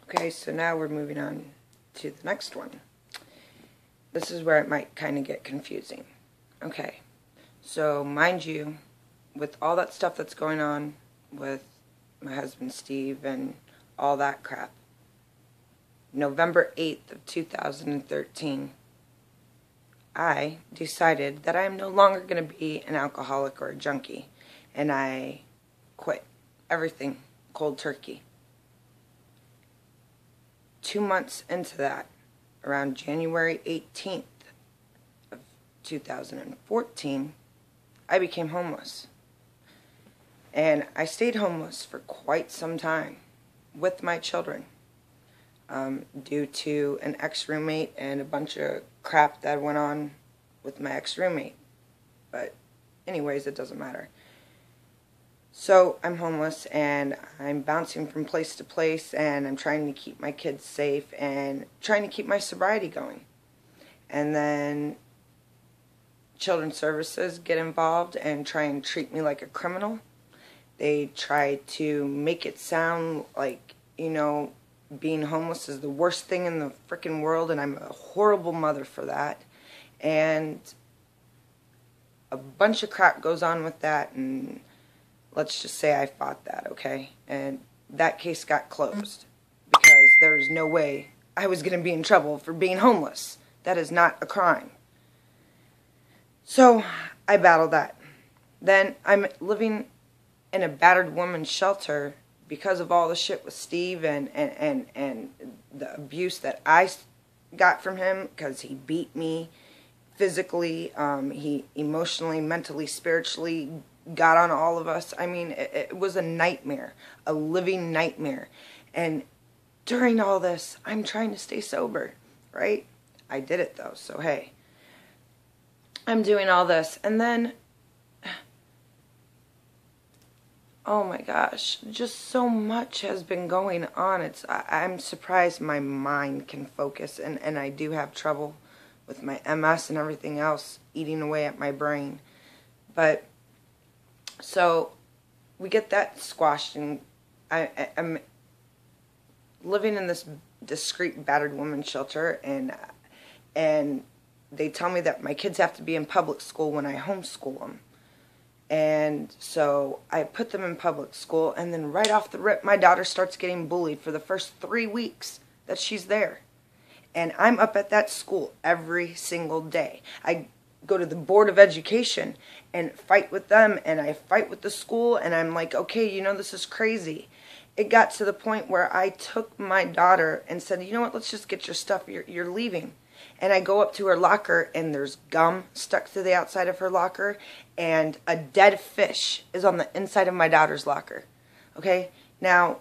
Okay, so now we're moving on to the next one. This is where it might kind of get confusing. Okay, so mind you, with all that stuff that's going on with my husband Steve and all that crap, November 8th of 2013, I decided that I am no longer going to be an alcoholic or a junkie, and I quit everything cold turkey. 2 months into that, around January 18th of 2014, I became homeless. And I stayed homeless for quite some time with my children due to an ex-roommate and a bunch of crap that went on with my ex-roommate. But anyways, it doesn't matter. So I'm homeless and I'm bouncing from place to place, and I'm trying to keep my kids safe and trying to keep my sobriety going. And then Children's Services get involved and try and treat me like a criminal. They try to make it sound like, you know, being homeless is the worst thing in the frickin' world, and I'm a horrible mother for that. And a bunch of crap goes on with that, and let's just say I fought that, okay? And that case got closed because there was no way I was going to be in trouble for being homeless. That is not a crime. So I battled that. Then I'm living in a battered woman's shelter because of all the shit with Steve and the abuse that I got from him, because he beat me physically, he emotionally, mentally, spiritually got on all of us. I mean, it was a nightmare, a living nightmare. And during all this, I'm trying to stay sober, right? I did it though, so hey. I'm doing all this, and then, oh my gosh, just so much has been going on. I'm surprised my mind can focus, and I do have trouble with my MS and everything else eating away at my brain. But so we get that squashed, and I'm living in this discreet battered woman's shelter, and they tell me that my kids have to be in public school when I homeschool them. And so I put them in public school, and then right off the rip, my daughter starts getting bullied for the first 3 weeks that she's there. And I'm up at that school every single day. I go to the Board of Education and fight with them, and I fight with the school, and I'm like, okay, you know, this is crazy. It got to the point where I took my daughter and said, you know what, let's just get your stuff, you're leaving. And I go up to her locker, and there's gum stuck to the outside of her locker, and a dead fish is on the inside of my daughter's locker. Okay? Now,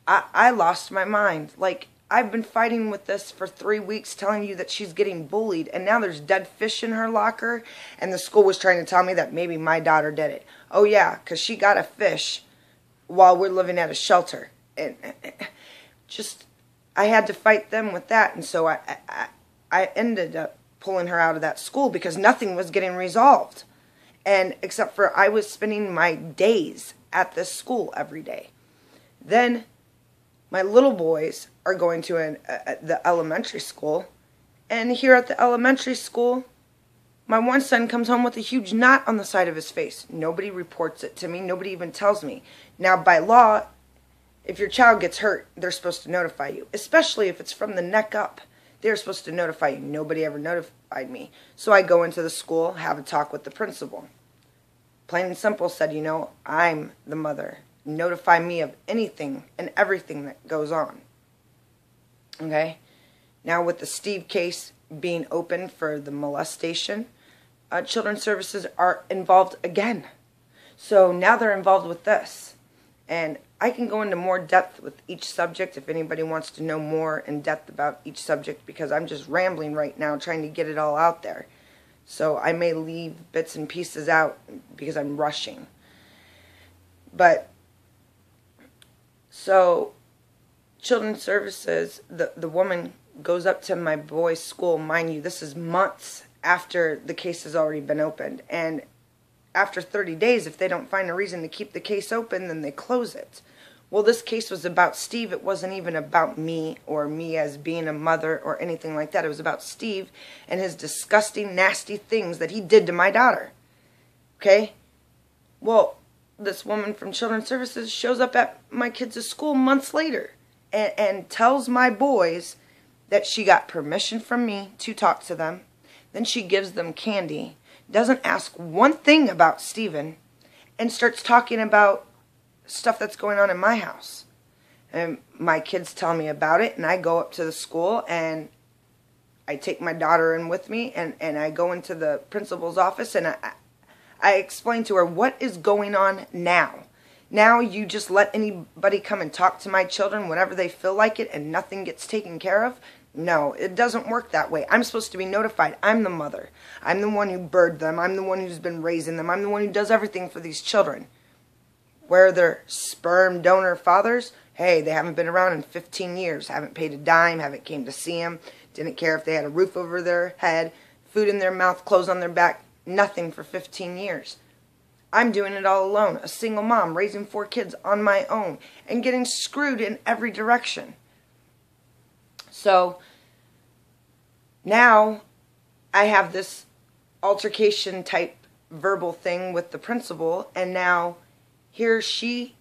I lost my mind. Like, I've been fighting with this for 3 weeks, telling you that she's getting bullied, and now there's dead fish in her locker, and the school was trying to tell me that maybe my daughter did it. Oh yeah, because she got a fish while we're living at a shelter. And just, I had to fight them with that, and so I ended up pulling her out of that school because nothing was getting resolved. And except for I was spending my days at this school every day. Then my little boys are going to the elementary school, and here at the elementary school, my one son comes home with a huge knot on the side of his face. Nobody reports it to me. Nobody even tells me. Now, by law, if your child gets hurt, they're supposed to notify you, especially if it's from the neck up. They're supposed to notify you. Nobody ever notified me. So I go into the school, have a talk with the principal. Plain and simple said, you know, I'm the mother. Notify me of anything and everything that goes on. Okay? Now with the Steve case being open for the molestation, Children's Services are involved again. So now they're involved with this. And I can go into more depth with each subject if anybody wants to know more in depth about each subject, because I'm just rambling right now trying to get it all out there. So I may leave bits and pieces out because I'm rushing. But, so, Children's Services, the woman goes up to my boy's school. Mind you, this is months after the case has already been opened. And after 30 days, if they don't find a reason to keep the case open, then they close it. Well, this case was about Steve. It wasn't even about me or me as being a mother or anything like that. It was about Steve and his disgusting, nasty things that he did to my daughter. Okay? Well, this woman from Children's Services shows up at my kids' school months later and tells my boys that she got permission from me to talk to them. Then she gives them candy, doesn't ask one thing about Steven, and starts talking about stuff that's going on in my house. And my kids tell me about it, and I go up to the school, and I take my daughter in with me, and I go into the principal's office, and I explain to her what is going on now. Now you just let anybody come and talk to my children whenever they feel like it, and nothing gets taken care of? No, it doesn't work that way. I'm supposed to be notified. I'm the mother. I'm the one who birthed them. I'm the one who's been raising them. I'm the one who does everything for these children. Where are their sperm donor fathers? Hey, they haven't been around in 15 years. Haven't paid a dime. Haven't came to see them. Didn't care if they had a roof over their head, food in their mouth, clothes on their back. Nothing for 15 years. I'm doing it all alone. A single mom raising 4 kids on my own and getting screwed in every direction. So now I have this altercation type verbal thing with the principal, and now here she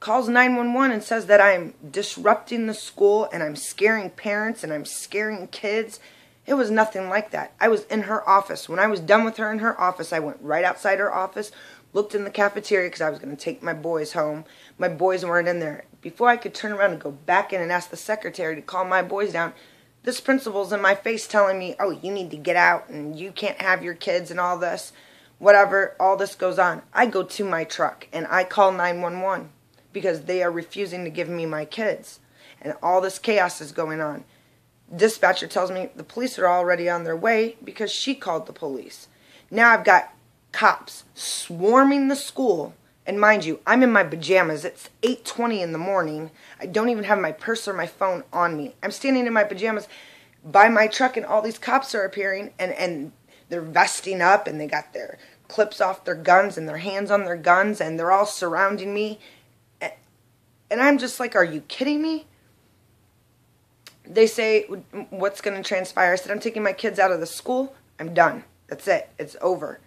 calls 911 and says that I'm disrupting the school and I'm scaring parents and I'm scaring kids. It was nothing like that. I was in her office. When I was done with her in her office, I went right outside her office, looked in the cafeteria because I was going to take my boys home. My boys weren't in there. Before I could turn around and go back in and ask the secretary to calm my boys down, this principal's in my face telling me, oh, you need to get out and you can't have your kids and all this. Whatever, all this goes on. I go to my truck and I call 911 because they are refusing to give me my kids. And all this chaos is going on. Dispatcher tells me the police are already on their way because she called the police. Now I've got cops swarming the school. And mind you, I'm in my pajamas. It's 8:20 in the morning. I don't even have my purse or my phone on me. I'm standing in my pajamas by my truck and all these cops are appearing and they're vesting up and they got their clips off their guns and their hands on their guns and they're all surrounding me. And I'm just like, are you kidding me? They say, what's going to transpire? I said, I'm taking my kids out of the school. I'm done. That's it. It's over.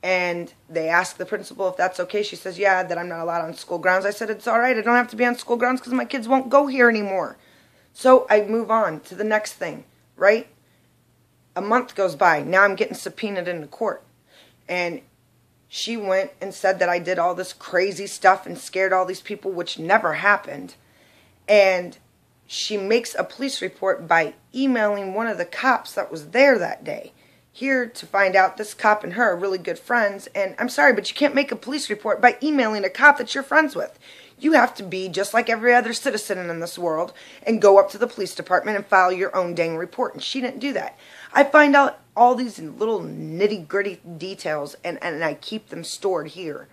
And they asked the principal if that's okay. She says, yeah, that I'm not allowed on school grounds. I said, it's all right. I don't have to be on school grounds because my kids won't go here anymore. So I move on to the next thing, right? A month goes by. Now I'm getting subpoenaed into court. And she went and said that I did all this crazy stuff and scared all these people, which never happened. And she makes a police report by emailing one of the cops that was there that day. Here to find out this cop and her are really good friends. And I'm sorry, but you can't make a police report by emailing a cop that you're friends with. You have to be just like every other citizen in this world and go up to the police department and file your own dang report. And she didn't do that. I find out all these little nitty-gritty details and I keep them stored here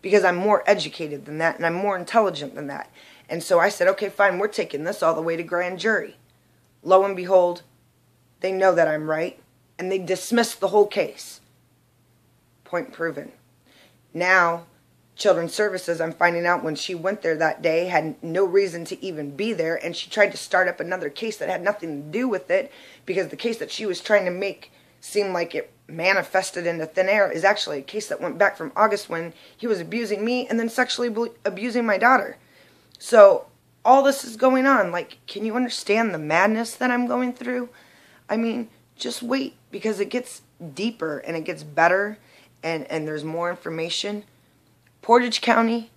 because I'm more educated than that and I'm more intelligent than that. And so I said, okay, fine, we're taking this all the way to grand jury. Lo and behold, they know that I'm right. And they dismissed the whole case. Point proven. Now, Children's Services, I'm finding out when she went there that day, had no reason to even be there, and she tried to start up another case that had nothing to do with it, because the case that she was trying to make seem like it manifested into thin air is actually a case that went back from August when he was abusing me and then sexually abusing my daughter. So, all this is going on. Like, can you understand the madness that I'm going through? I mean, just wait, because it gets deeper and it gets better and there's more information. Portage County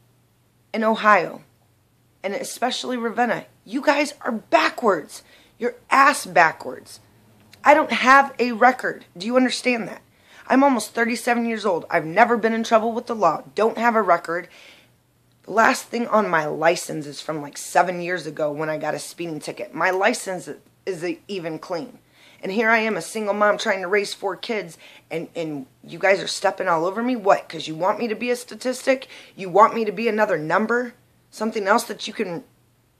in Ohio, and especially Ravenna, you guys are backwards. You're ass backwards. I don't have a record. Do you understand that? I'm almost 37 years old. I've never been in trouble with the law. Don't have a record. The last thing on my license is from like 7 years ago when I got a speeding ticket. My license is even clean. And here I am, a single mom trying to raise 4 kids, and you guys are stepping all over me? What, because you want me to be a statistic? You want me to be another number? Something else that you can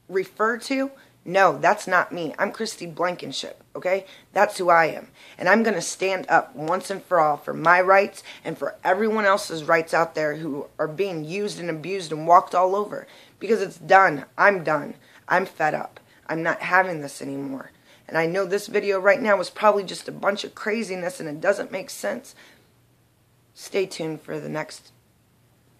refer to? No, that's not me. I'm Christy Blankenship, okay? That's who I am. And I'm going to stand up once and for all for my rights and for everyone else's rights out there who are being used and abused and walked all over. Because it's done. I'm done. I'm fed up. I'm not having this anymore. And I know this video right now is probably just a bunch of craziness and it doesn't make sense. Stay tuned for the next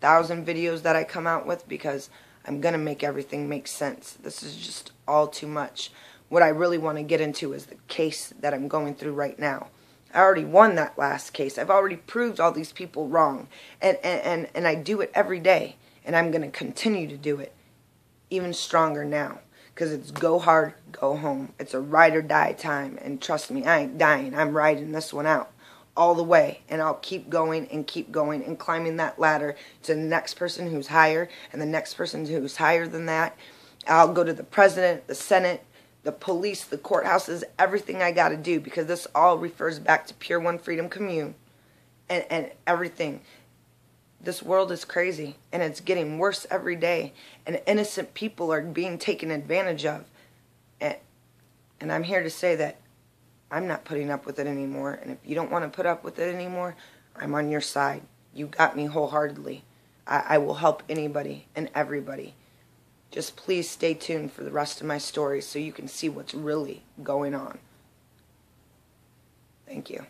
1,000 videos that I come out with, because I'm going to make everything make sense. This is just all too much. What I really want to get into is the case that I'm going through right now. I already won that last case. I've already proved all these people wrong. And I do it every day. And I'm going to continue to do it even stronger now. Because it's go hard, go home. It's a ride or die time. And trust me, I ain't dying. I'm riding this one out all the way, and I'll keep going and climbing that ladder to the next person who's higher and the next person who's higher than that. I'll go to the president, the Senate, the police, the courthouses, everything I got to do, because this all refers back to Pure One Freedom Commune and everything. This world is crazy, and it's getting worse every day, and innocent people are being taken advantage of. And I'm here to say that I'm not putting up with it anymore. And if you don't want to put up with it anymore, I'm on your side. You got me wholeheartedly. I will help anybody and everybody. Just please stay tuned for the rest of my story so you can see what's really going on. Thank you.